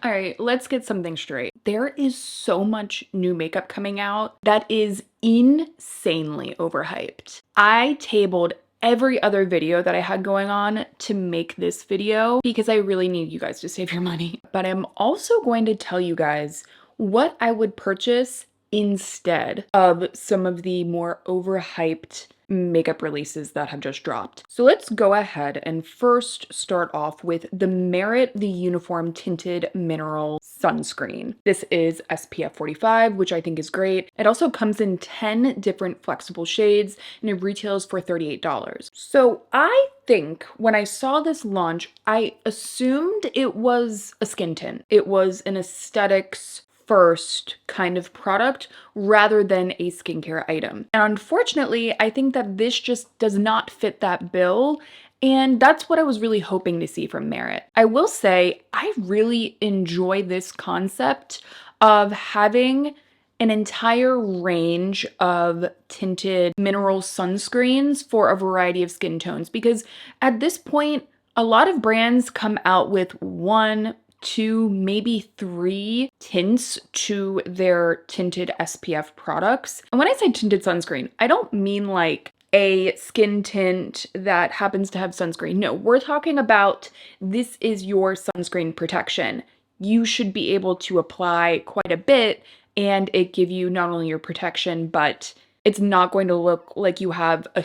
All right, let's get something straight. There is so much new makeup coming out that is insanely overhyped. I tabled every other video that I had going on to make this video because I really need you guys to save your money. But I'm also going to tell you guys what I would purchase instead of some of the more overhyped makeup releases that have just dropped. So let's go ahead and first start off with the Merit The Uniform Tinted Mineral Sunscreen. This is SPF 45, which I think is great. It also comes in 10 different flexible shades and it retails for $38. So I think when I saw this launch, I assumed it was a skin tint. It was an aesthetics first kind of product rather than a skincare item. And unfortunately, I think that this just does not fit that bill. And that's what I was really hoping to see from Merit. I will say, I really enjoy this concept of having an entire range of tinted mineral sunscreens for a variety of skin tones because at this point, a lot of brands come out with 1, 2, maybe 3 tints to their tinted SPF products. And when I say tinted sunscreen, I don't mean like a skin tint that happens to have sunscreen. No, we're talking about this is your sunscreen protection. You should be able to apply quite a bit and it give you not only your protection, but it's not going to look like you have a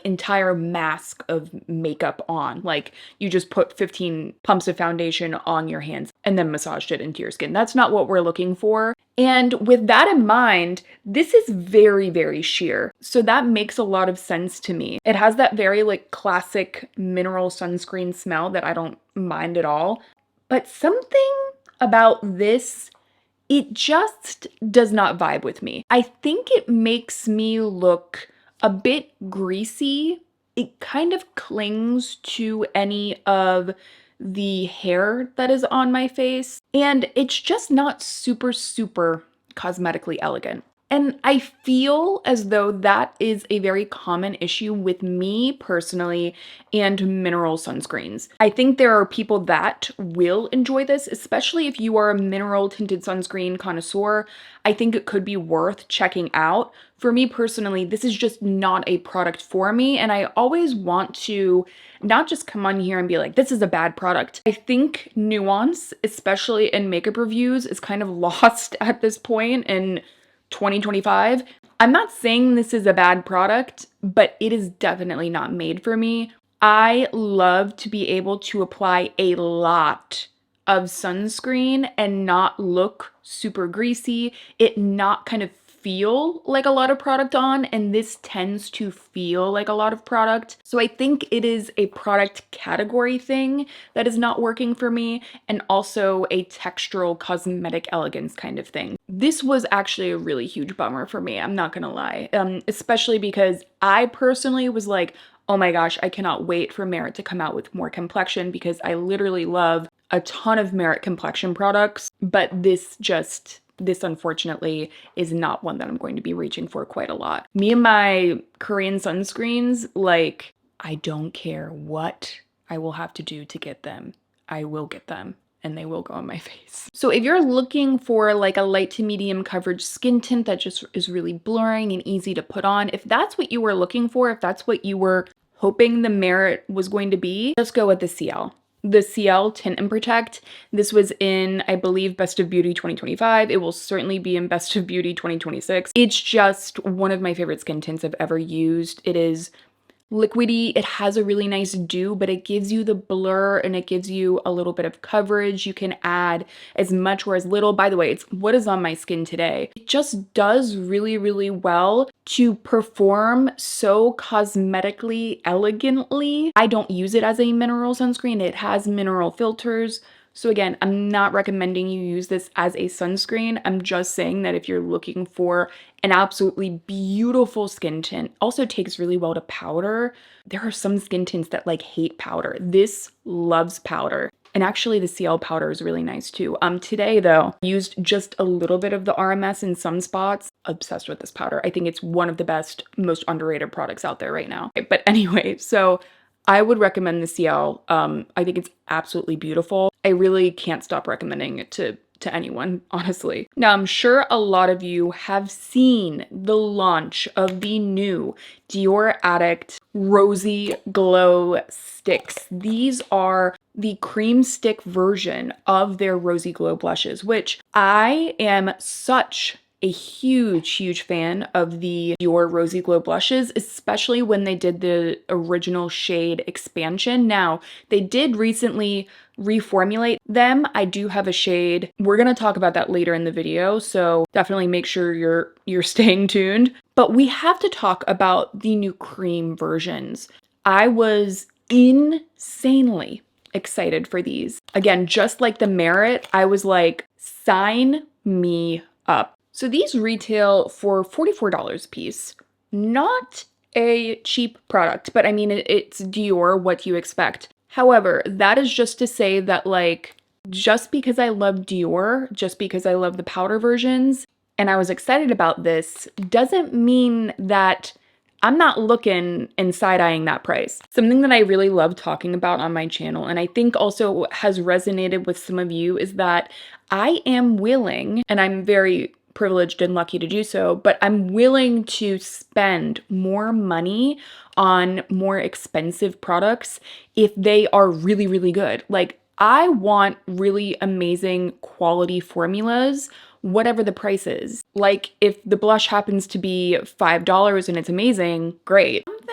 entire mask of makeup on. Like you just put 15 pumps of foundation on your hands and then massaged it into your skin. That's not what we're looking for. And with that in mind, this is very, very sheer. So that makes a lot of sense to me. It has that very like classic mineral sunscreen smell that I don't mind at all. But something about this, it just does not vibe with me. I think it makes me look a bit greasy. It kind of clings to any of the hair that is on my face, and it's just not super, super cosmetically elegant. And I feel as though that is a very common issue with me personally and mineral sunscreens. I think there are people that will enjoy this, especially if you are a mineral tinted sunscreen connoisseur. I think it could be worth checking out. For me personally, this is just not a product for me, and I always want to not just come on here and be like, this is a bad product. I think nuance, especially in makeup reviews, is kind of lost at this point in 2025. I'm not saying this is a bad product, but it is definitely not made for me. I love to be able to apply a lot of sunscreen and not look super greasy, it not kind of feel like a lot of product on, and this tends to feel like a lot of product. So I think it is a product category thing that is not working for me, and also a textural cosmetic elegance kind of thing. This was actually a really huge bummer for me, I'm not gonna lie, especially because I personally was like, oh my gosh, I cannot wait for Merit to come out with more complexion because I literally love a ton of Merit complexion products, but this unfortunately is not one that I'm going to be reaching for quite a lot. Me and my Korean sunscreens, like, I don't care what I will have to do to get them. I will get them and they will go on my face. So if you're looking for like a light to medium coverage skin tint that just is really blurring and easy to put on, if that's what you were looking for, if that's what you were hoping the Merit was going to be, just go with the CL. The CL Tint and Protect. This was in, I believe, Best of Beauty 2025. It will certainly be in Best of Beauty 2026. It's just one of my favorite skin tints I've ever used. It is liquidy, it has a really nice dew, but it gives you the blur and it gives you a little bit of coverage. You can add as much or as little. By the way, it's what is on my skin today. It just does really, really well to perform so cosmetically elegantly. I don't use it as a mineral sunscreen. It has mineral filters. So again, I'm not recommending you use this as a sunscreen. I'm just saying that if you're looking for an absolutely beautiful skin tint, also takes really well to powder. There are some skin tints that like hate powder. This loves powder. And actually the CL powder is really nice too. Today though, I used just a little bit of the RMS in some spots. Obsessed with this powder. I think it's one of the best, most underrated products out there right now. But anyway, so I would recommend the CL. I think it's absolutely beautiful. I really can't stop recommending it to anyone, honestly. Now, I'm sure a lot of you have seen the launch of the new Dior Addict Rosy Glow Sticks. These are the cream stick version of their Rosy Glow blushes, which I am such a huge fan of the Dior Rosy Glow blushes, especially when they did the original shade expansion. Now, they did recently reformulate them. I do have a shade. We're going to talk about that later in the video, so definitely make sure you're staying tuned. But we have to talk about the new cream versions. I was insanely excited for these. Again, just like the Merit, I was like, sign me up. So these retail for $44 a piece. Not a cheap product, but I mean, it's Dior, what do you expect? However, that is just to say that, like, just because I love Dior, just because I love the powder versions, and I was excited about this, doesn't mean that I'm not looking and side-eyeing that price. Something that I really love talking about on my channel, and I think also has resonated with some of you, is that I am willing, and I'm very privileged and lucky to do so, but I'm willing to spend more money on more expensive products if they are really good. Like, I want really amazing quality formulas, whatever the price is. Like, if the blush happens to be $5 and it's amazing, great. Something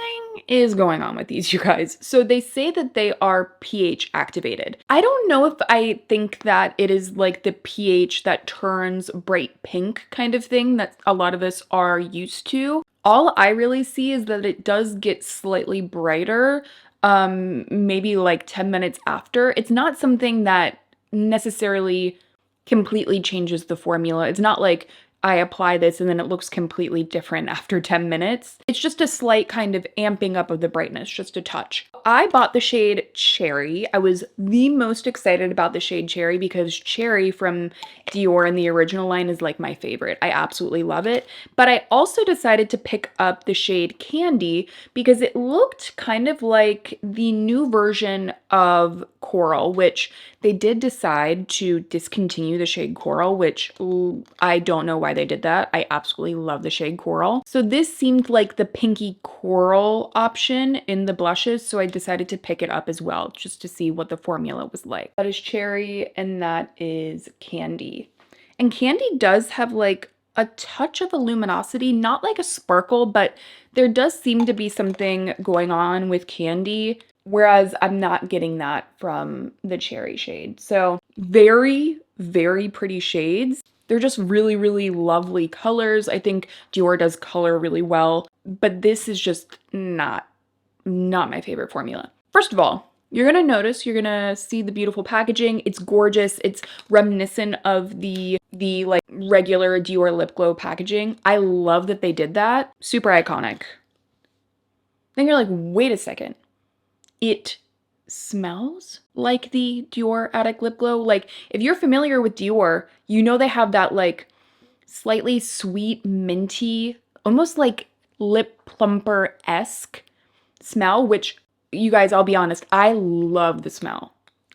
is going on with these, you guys. So they say that they are pH activated. I don't know if I think that it is like the pH that turns bright pink kind of thing that a lot of us are used to. All I really see is that it does get slightly brighter, maybe like 10 minutes after. It's not something that necessarily completely changes the formula. It's not like I apply this and then it looks completely different after 10 minutes. It's just a slight kind of amping up of the brightness, just a touch. I bought the shade Cherry. I was the most excited about the shade Cherry because Cherry from Dior in the original line is like my favorite. I absolutely love it. But I also decided to pick up the shade Candy because it looked kind of like the new version of Coral, which they did decide to discontinue the shade Coral, which I don't know why they did that. I absolutely love the shade Coral. So this seemed like the pinky coral option in the blushes, so I decided to pick it up as well, just to see what the formula was like. That is Cherry and that is Candy. And Candy does have like a touch of a luminosity, not like a sparkle, but there does seem to be something going on with Candy, whereas I'm not getting that from the Cherry shade. So very pretty shades. They're just really lovely colors. I think Dior does color really well, but this is just not my favorite formula. First of all, you're gonna see the beautiful packaging. It's gorgeous. It's reminiscent of the like regular Dior lip glow packaging. I love that they did that. Super iconic. Then you're like, wait a second. It smells like the Dior Addict lip glow. Like, if you're familiar with Dior, you know they have that like slightly sweet, minty, almost like lip plumper-esque smell, which, you guys, I'll be honest, I love the smell.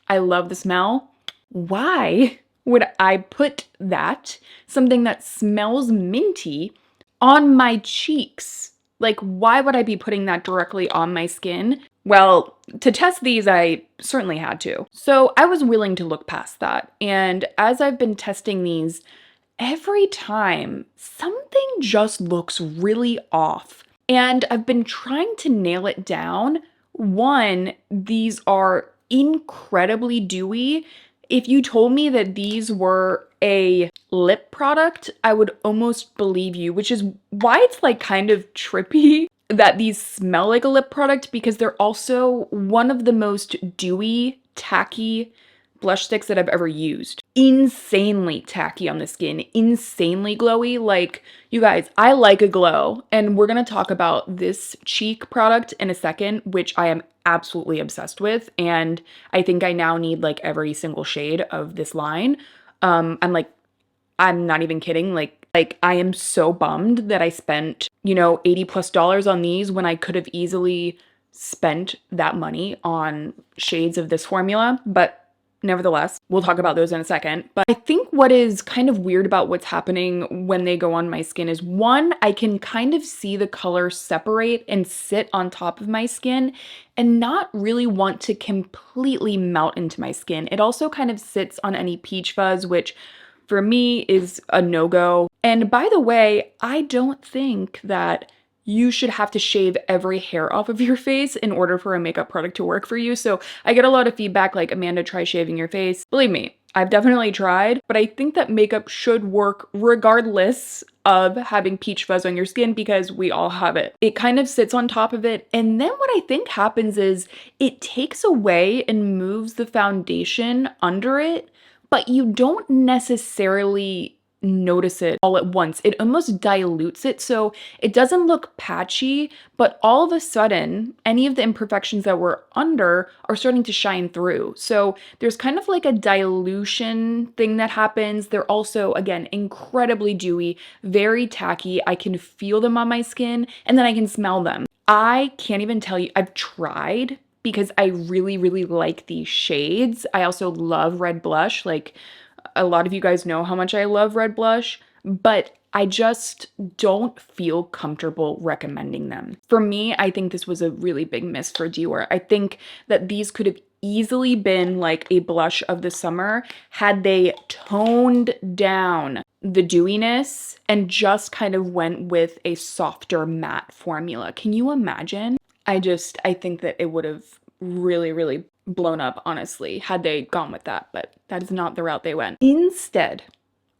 I love the smell. Why would I put that, something that smells minty, on my cheeks? Like, why would I be putting that directly on my skin? Well, to test these, I certainly had to. So I was willing to look past that. And as I've been testing these, every time something just looks really off. And I've been trying to nail it down. One, these are incredibly dewy. If you told me that these were a lip product, I would almost believe you, which is why it's like kind of trippy that these smell like a lip product, because they're also one of the most dewy, tacky blush sticks that I've ever used. Insanely tacky on the skin, insanely glowy. Like, you guys, I like a glow, and we're gonna talk about this cheek product in a second, which I am absolutely obsessed with, and I think I now need like every single shade of this line. I'm not even kidding, like I am so bummed that I spent, you know, $80+ on these when I could have easily spent that money on shades of this formula, but nevertheless, we'll talk about those in a second. But I think what is kind of weird about what's happening when they go on my skin is, one, I can kind of see the color separate and sit on top of my skin and not really want to completely melt into my skin. It also kind of sits on any peach fuzz, which for me is a no-go. And by the way, I don't think that you should have to shave every hair off of your face in order for a makeup product to work for you. So I get a lot of feedback like, Amanda, try shaving your face. Believe me, I've definitely tried, but I think that makeup should work regardless of having peach fuzz on your skin, because we all have it. It kind of sits on top of it. And then what I think happens is it takes away and moves the foundation under it, but you don't necessarily notice it all at once. It almost dilutes it, so it doesn't look patchy, but all of a sudden, any of the imperfections that were under are starting to shine through. So there's kind of like a dilution thing that happens. They're also, again, incredibly dewy, very tacky. I can feel them on my skin, and then I can smell them. I can't even tell you, I've tried because I really, really like these shades. I also love red blush. Like, a lot of you guys know how much I love red blush, but I just don't feel comfortable recommending them. For me, I think this was a really big miss for Dior. I think that these could have easily been like a blush of the summer had they toned down the dewiness and just kind of went with a softer matte formula. Can you imagine? I think that it would have really, really blown up, honestly, had they gone with that, but that is not the route they went. Instead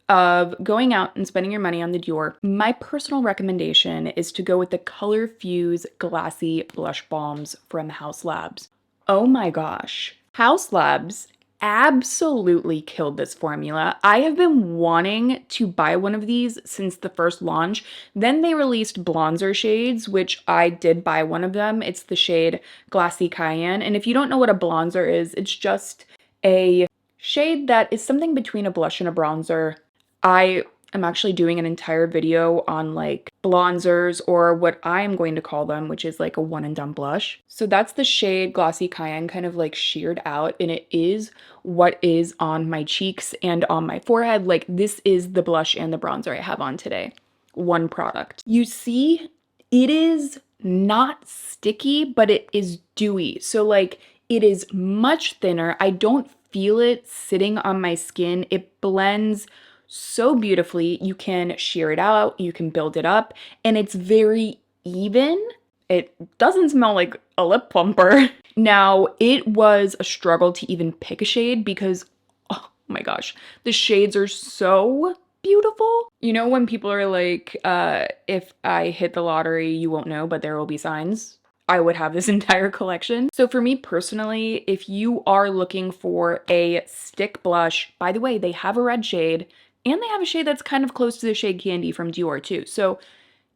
of going out and spending your money on the Dior, my personal recommendation is to go with the Color Fuse Glassy Blush Balms from Haus Labs. Oh my gosh. Haus Labs absolutely killed this formula. I have been wanting to buy one of these since the first launch. Then they released bronzer shades, which I did buy one of them. It's the shade Glassy Cayenne. And if you don't know what a bronzer is, it's just a shade that is something between a blush and a bronzer. I am actually doing an entire video on like bronzers, or what I am going to call them, which is like a one and done blush. So that's the shade Glossy Cayenne, kind of like sheared out, and it is what is on my cheeks and on my forehead. Like, this is the blush and the bronzer I have on today. One product. You see, it is not sticky, but it is dewy. So like, it is much thinner. I don't feel it sitting on my skin. It blends so beautifully. You can shear it out, you can build it up, and it's very even. It doesn't smell like a lip plumper. Now, it was a struggle to even pick a shade because, oh my gosh, the shades are so beautiful. You know when people are like, if I hit the lottery, you won't know, but there will be signs? I would have this entire collection. So for me personally, if you are looking for a stick blush, by the way, they have a red shade, and they have a shade that's kind of close to the shade Candy from Dior too. So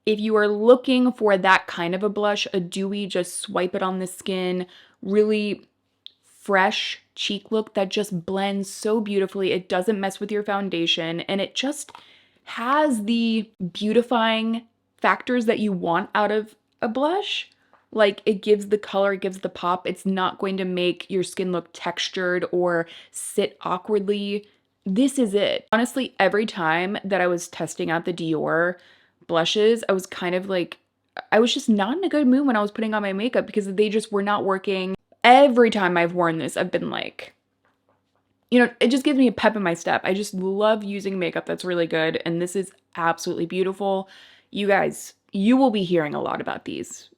if you are looking for that kind of a blush, a dewy, just swipe it on the skin, really fresh cheek look that just blends so beautifully. It doesn't mess with your foundation, and it just has the beautifying factors that you want out of a blush. Like, it gives the color, it gives the pop. It's not going to make your skin look textured or sit awkwardly. This is it. Honestly, every time that I was testing out the Dior blushes, I was kind of like, I was just not in a good mood when I was putting on my makeup because they just were not working. Every time I've worn this, I've been like, you know, it just gives me a pep in my step. I just love using makeup that's really good, and this is absolutely beautiful. You guys, you will be hearing a lot about these.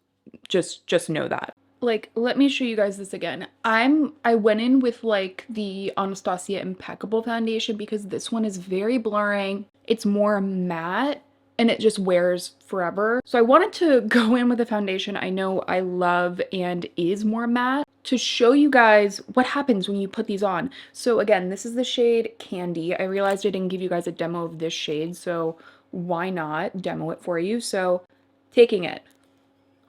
Just know that. Like, let me show you guys this again. I went in with like the Anastasia Impeccable foundation because this one is very blurring. It's more matte and it just wears forever. So I wanted to go in with a foundation I know I love and is more matte to show you guys what happens when you put these on. So again, this is the shade Candy. I realized I didn't give you guys a demo of this shade, so why not demo it for you? So taking it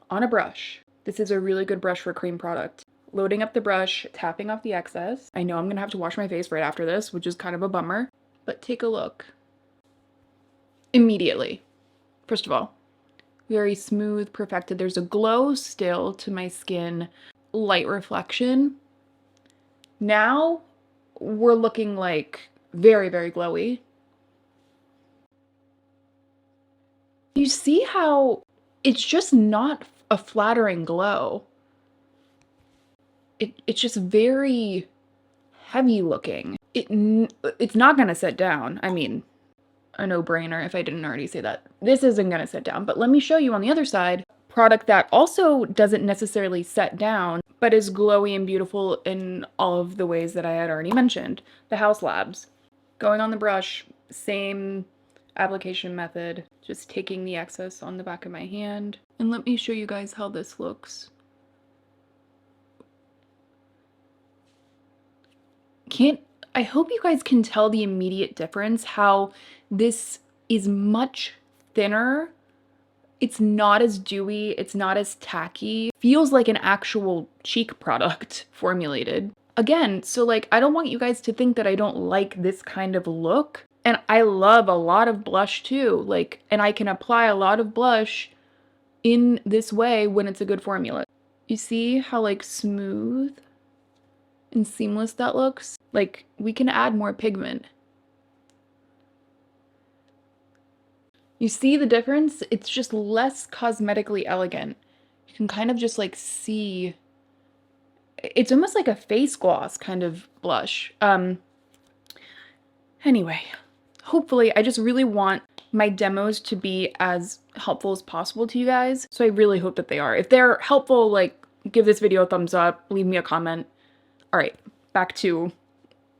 on a brush. This is a really good brush for a cream product. Loading up the brush, tapping off the excess. I know I'm gonna have to wash my face right after this, which is kind of a bummer, but take a look. Immediately. First of all, very smooth, perfected. There's a glow still to my skin, light reflection. Now, we're looking like very, very glowy. You see how it's just not a flattering glow. It's just very heavy looking. It's not gonna set down. I mean, a no-brainer if I didn't already say that. This isn't gonna set down, but let me show you on the other side, product that also doesn't necessarily set down, but is glowy and beautiful in all of the ways that I had already mentioned. The House Labs. Going on the brush, same application method, just taking the excess on the back of my hand. And let me show you guys how this looks. I hope you guys can tell the immediate difference, how this is much thinner. It's not as dewy, it's not as tacky. Feels like an actual cheek product formulated. Again, so like, I don't want you guys to think that I don't like this kind of look. And I love a lot of blush too, like, and I can apply a lot of blush in this way when it's a good formula. You see how like smooth and seamless that looks? Like, we can add more pigment. You see the difference? It's just less cosmetically elegant. You can kind of just like see, it's almost like a face gloss kind of blush. Anyway, hopefully I just really want my demos to be as helpful as possible to you guys. So I really hope that they are. If they're helpful, like, give this video a thumbs up, leave me a comment. All right, back to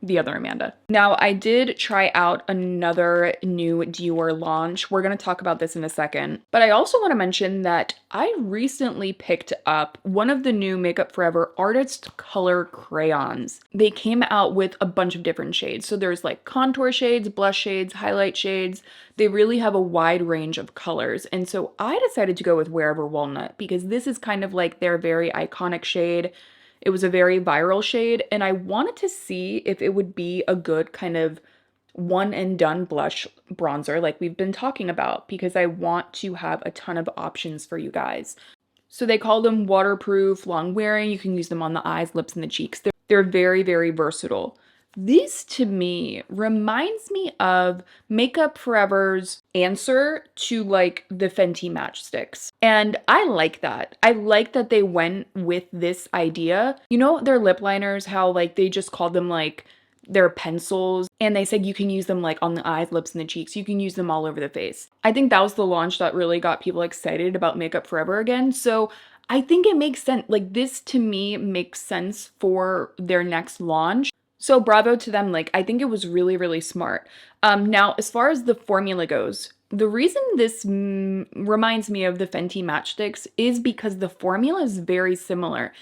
the other Amanda. Now, I did try out another new Dior launch. We're going to talk about this in a second. But I also want to mention that I recently picked up one of the new Makeup Forever Artist Color crayons. They came out with a bunch of different shades. So there's like contour shades, blush shades, highlight shades. They really have a wide range of colors. And so I decided to go with Wherever Walnut because this is kind of like their very iconic shade. It was a very viral shade, and I wanted to see if it would be a good kind of one and done blush bronzer like we've been talking about, because I want to have a ton of options for you guys. So they call them waterproof, long wearing. You can use them on the eyes, lips, and the cheeks. They're very, very versatile. This, to me, reminds me of Makeup Forever's answer to, like, the Fenty matchsticks. And I like that. I like that they went with this idea. You know, their lip liners, how, like, they just called them, like, their pencils. And they said you can use them, like, on the eyes, lips, and the cheeks. You can use them all over the face. I think that was the launch that really got people excited about Makeup Forever again. So I think it makes sense. Like, this, to me, makes sense for their next launch. So bravo to them. Like, I think it was really, really smart. Now, as far as the formula goes, the reason this reminds me of the Fenty matchsticks is because the formula is very similar.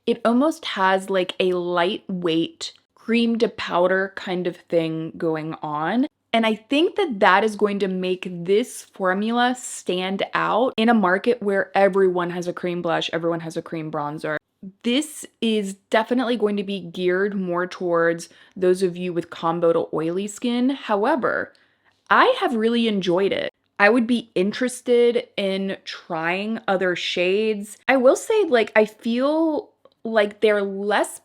It almost has like a lightweight cream to powder kind of thing going on. And I think that that is going to make this formula stand out in a market where everyone has a cream blush, everyone has a cream bronzer. This is definitely going to be geared more towards those of you with combo to oily skin. However, I have really enjoyed it. I would be interested in trying other shades. I will say, like, I feel like they're less,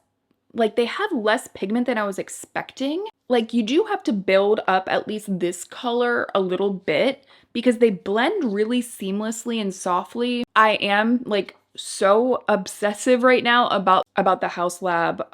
like, they have less pigment than I was expecting. Like, you do have to build up at least this color a little bit because they blend really seamlessly and softly. I am, like, so obsessive right now about the House Lab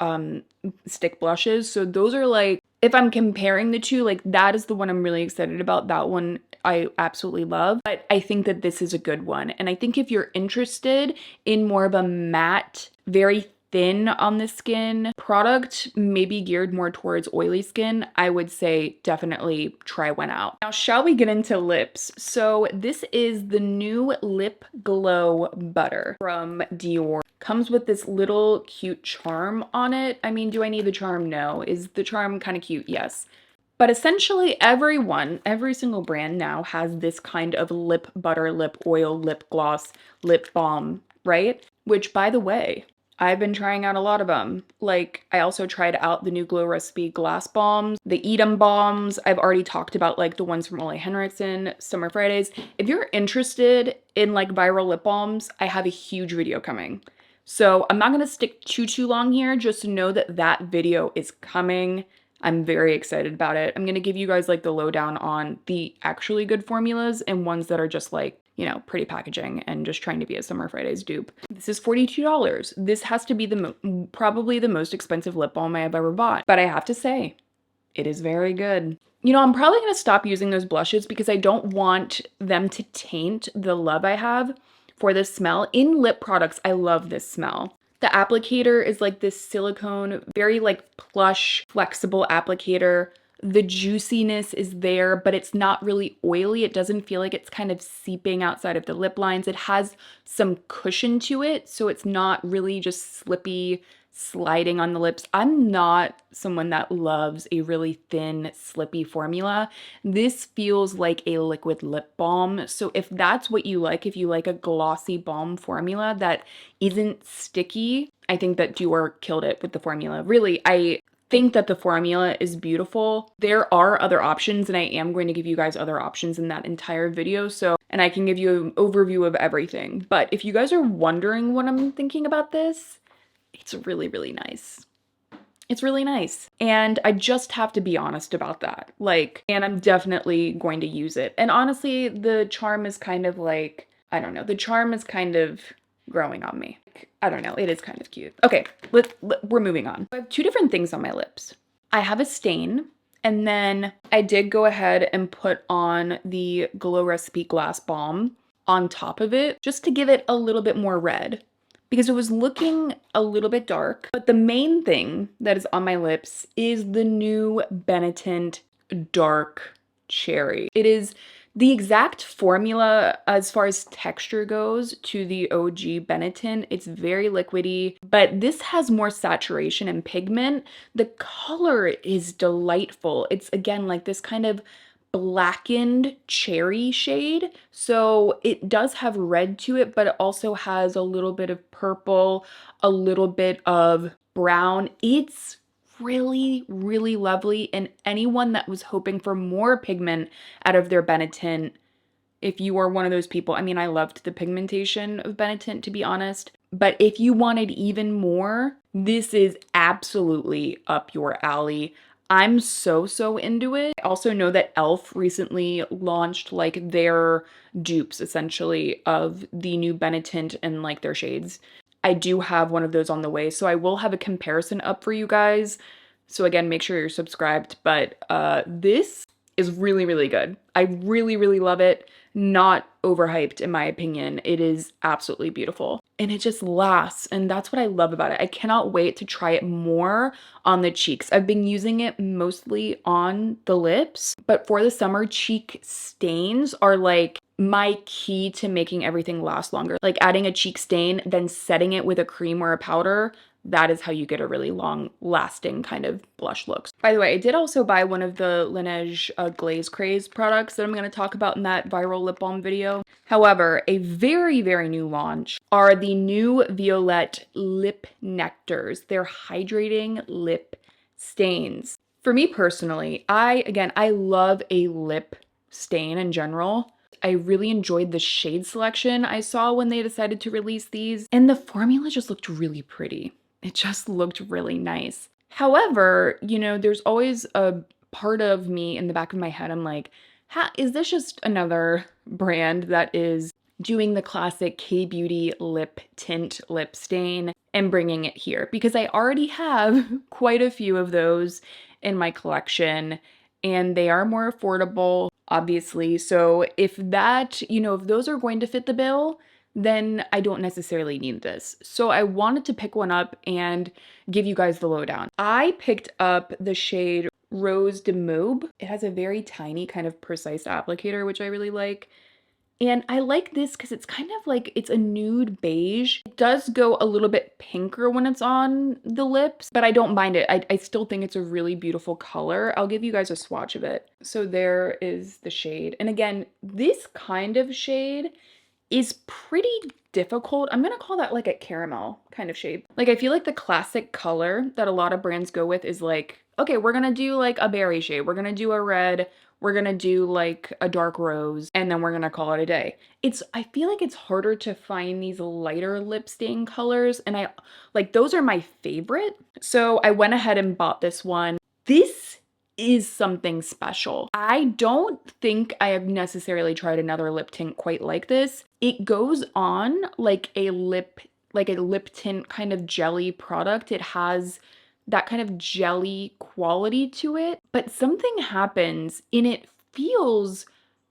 stick blushes. So those are, like, if I'm comparing the two, like, that is the one I'm really excited about. That one I absolutely love. But I think that this is a good one. And I think if you're interested in more of a matte, very thin on the skin product, maybe geared more towards oily skin, I would say definitely try one out. Now, shall we get into lips? So this is the new Lip Glow Butter from Dior. Comes with this little cute charm on it. I mean, do I need the charm? No. Is the charm kind of cute? Yes. But essentially every single brand now has this kind of lip butter, lip oil, lip gloss, lip balm, right? Which, by the way, I've been trying out a lot of them. Like, I also tried out the new Glow Recipe Glass Balms, the Edam Balms. I've already talked about, like, the ones from Ole Henriksen, Summer Fridays. If you're interested in, like, viral lip balms, I have a huge video coming. So I'm not going to stick too long here, just to know that that video is coming. I'm very excited about it. I'm gonna give you guys like the lowdown on the actually good formulas and ones that are just like, you know, pretty packaging and just trying to be a Summer Fridays dupe. This is $42. This has to be probably the most expensive lip balm I have ever bought. But I have to say, it is very good. You know, I'm probably gonna stop using those blushes because I don't want them to taint the love I have for this smell. In lip products, I love this smell. The applicator is like this silicone, very like plush, flexible applicator. The juiciness is there, but it's not really oily. It doesn't feel like it's kind of seeping outside of the lip lines. It has some cushion to it, so it's not really just slippy, sliding on the lips. I'm not someone that loves a really thin, slippy formula. This feels like a liquid lip balm. So if that's what you like, if you like a glossy balm formula that isn't sticky, I think that Dior killed it with the formula. Really, I think that the formula is beautiful. There are other options, and I am going to give you guys other options in that entire video. And I can give you an overview of everything. But if you guys are wondering what I'm thinking about this, it's really, really nice. It's really nice. And I just have to be honest about that. Like, and I'm definitely going to use it. And honestly, the charm is kind of like, I don't know, the charm is kind of growing on me. I don't know, it is kind of cute. Okay, we're moving on. I have two different things on my lips. I have a stain, and then I did go ahead and put on the Glow Recipe Glass Balm on top of it, just to give it a little bit more red, because it was looking a little bit dark. But the main thing that is on my lips is the new Benetint Dark Cherry. It is the exact formula as far as texture goes to the OG Benetint. It's very liquidy, but this has more saturation and pigment. The color is delightful. It's again like this kind of blackened cherry shade. So it does have red to it, but it also has a little bit of purple, a little bit of brown. It's really, really lovely. And anyone that was hoping for more pigment out of their Benetint, if you are one of those people, I mean, I loved the pigmentation of Benetint, to be honest, but if you wanted even more, this is absolutely up your alley. I'm so into it. I also know that e.l.f. recently launched like their dupes essentially of the new Benetint and like their shades. I do have one of those on the way, so I will have a comparison up for you guys. So again, make sure you're subscribed, but this is really, really good. I really, really love it. Not overhyped in my opinion. It is absolutely beautiful. And it just lasts, and that's what I love about it. I cannot wait to try it more on the cheeks. I've been using it mostly on the lips, but for the summer, cheek stains are like my key to making everything last longer. Like adding a cheek stain, then setting it with a cream or a powder. That is how you get a really long lasting kind of blush look. By the way, I did also buy one of the Laneige Glaze Craze products that I'm going to talk about in that viral lip balm video. However, a very, very new launch are the new Violette Lip Nectars. They're hydrating lip stains. For me personally, I love a lip stain in general. I really enjoyed the shade selection I saw when they decided to release these, and the formula just looked really pretty. It just looked really nice. However, you know, there's always a part of me in the back of my head, I'm like, is this just another brand that is doing the classic K-Beauty lip tint lip stain and bringing it here? Because I already have quite a few of those in my collection, and they are more affordable, obviously. So if that, you know, if those are going to fit the bill, then I don't necessarily need this. So I wanted to pick one up and give you guys the lowdown. I picked up the shade Rose de Maube. It has a very tiny kind of precise applicator, which I really like. And I like this because it's kind of like, it's a nude beige. It does go a little bit pinker when it's on the lips, but I don't mind it. I still think it's a really beautiful color. I'll give you guys a swatch of it. So there is the shade. And again, this kind of shade is pretty difficult. I'm gonna call that like a caramel kind of shade. Like I feel like the classic color that a lot of brands go with is like, okay, we're gonna do like a berry shade, we're gonna do a red, we're gonna do like a dark rose, and then we're gonna call it a day. I feel like it's harder to find these lighter lip stain colors, and those are my favorite. So I went ahead and bought this one. This is something special. I don't think I have necessarily tried another lip tint quite like this. It goes on like a lip tint kind of jelly product. It has that kind of jelly quality to it, but something happens and it feels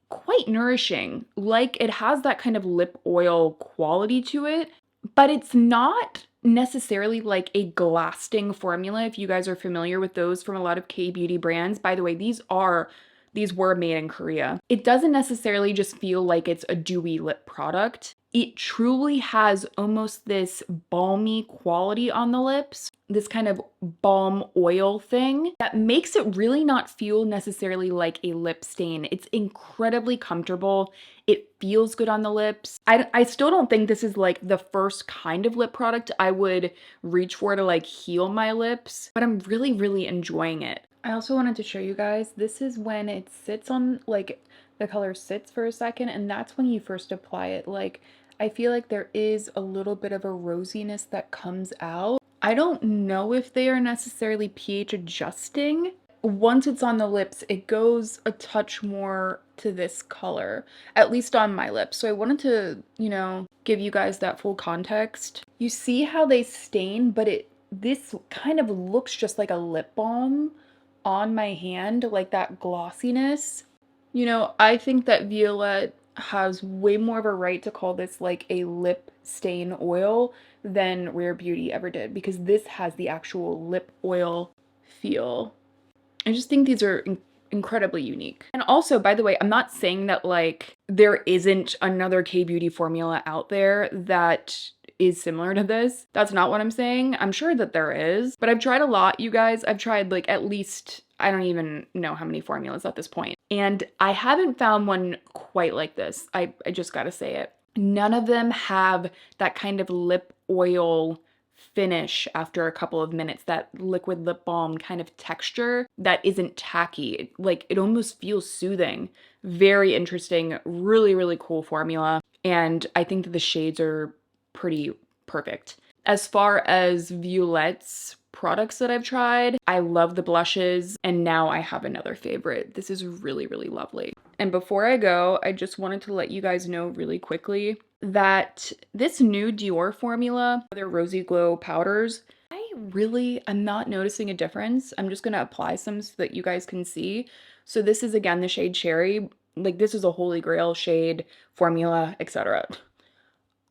quite nourishing. Like it has that kind of lip oil quality to it, but it's not necessarily like a glasting formula. If you guys are familiar with those from a lot of K-beauty brands, by the way, these were made in Korea. It doesn't necessarily just feel like it's a dewy lip product. It truly has almost this balmy quality on the lips, this kind of balm oil thing that makes it really not feel necessarily like a lip stain. It's incredibly comfortable. It feels good on the lips. I still don't think this is like the first kind of lip product I would reach for to like heal my lips, but I'm really, really enjoying it. I also wanted to show you guys, this is when it sits on, like the color sits for a second, and that's when you first apply it. Like, I feel like there is a little bit of a rosiness that comes out. I don't know if they are necessarily pH adjusting. Once it's on the lips, it goes a touch more to this color, at least on my lips. So I wanted to, you know, give you guys that full context. You see how they stain, but this kind of looks just like a lip balm on my hand, like that glossiness. You know, I think that Violette has way more of a right to call this like a lip stain oil than Rare Beauty ever did, because this has the actual lip oil feel. I just think these are incredibly unique. And also, by the way, I'm not saying that like there isn't another K-beauty formula out there that is similar to this. That's not what I'm saying. I'm sure that there is, but I've tried a lot, you guys. I've tried like at least, I don't even know how many formulas at this point. And I haven't found one quite like this. I just gotta say it. None of them have that kind of lip oil finish after a couple of minutes, that liquid lip balm kind of texture that isn't tacky. Like it almost feels soothing. Very interesting, really, really cool formula. And I think that the shades are pretty perfect. As far as Violette's products that I've tried, I love the blushes, and now I have another favorite. This is really, really lovely. And before I go, I just wanted to let you guys know really quickly that this new Dior formula, their Rosy Glow powders, I'm not noticing a difference. I'm just gonna apply some so that you guys can see. So this is again the shade Cherry. Like this is a holy grail shade formula, etc.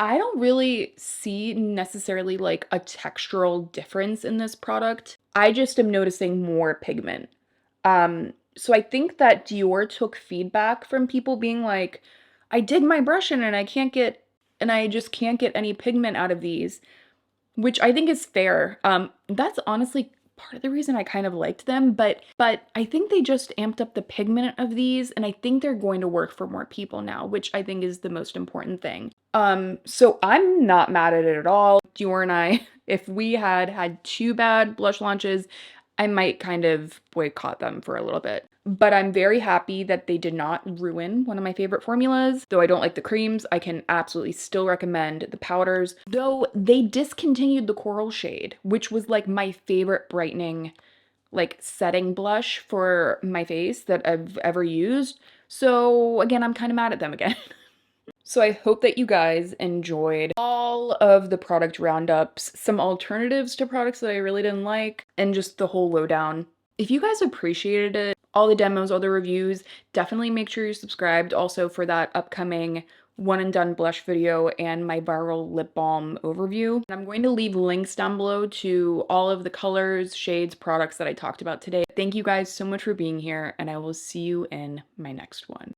I don't really see necessarily like a textural difference in this product. I just am noticing more pigment. So I think that Dior took feedback from people being like, I did my brush in and I just can't get any pigment out of these, which I think is fair. That's honestly part of the reason I kind of liked them, but I think they just amped up the pigment of these, and I think they're going to work for more people now, which I think is the most important thing. So I'm not mad at it at all. Dior and I, if we had 2 bad blush launches, I might kind of boycott them for a little bit. But I'm very happy that they did not ruin one of my favorite formulas. Though I don't like the creams, I can absolutely still recommend the powders. Though they discontinued the coral shade, which was like my favorite brightening, like setting blush for my face that I've ever used. So again, I'm kind of mad at them again. So I hope that you guys enjoyed all of the product roundups, some alternatives to products that I really didn't like, and just the whole lowdown. If you guys appreciated it, all the demos, all the reviews, definitely make sure you're subscribed also for that upcoming one and done blush video and my viral lip balm overview. And I'm going to leave links down below to all of the colors, shades, products that I talked about today. Thank you guys so much for being here, and I will see you in my next one.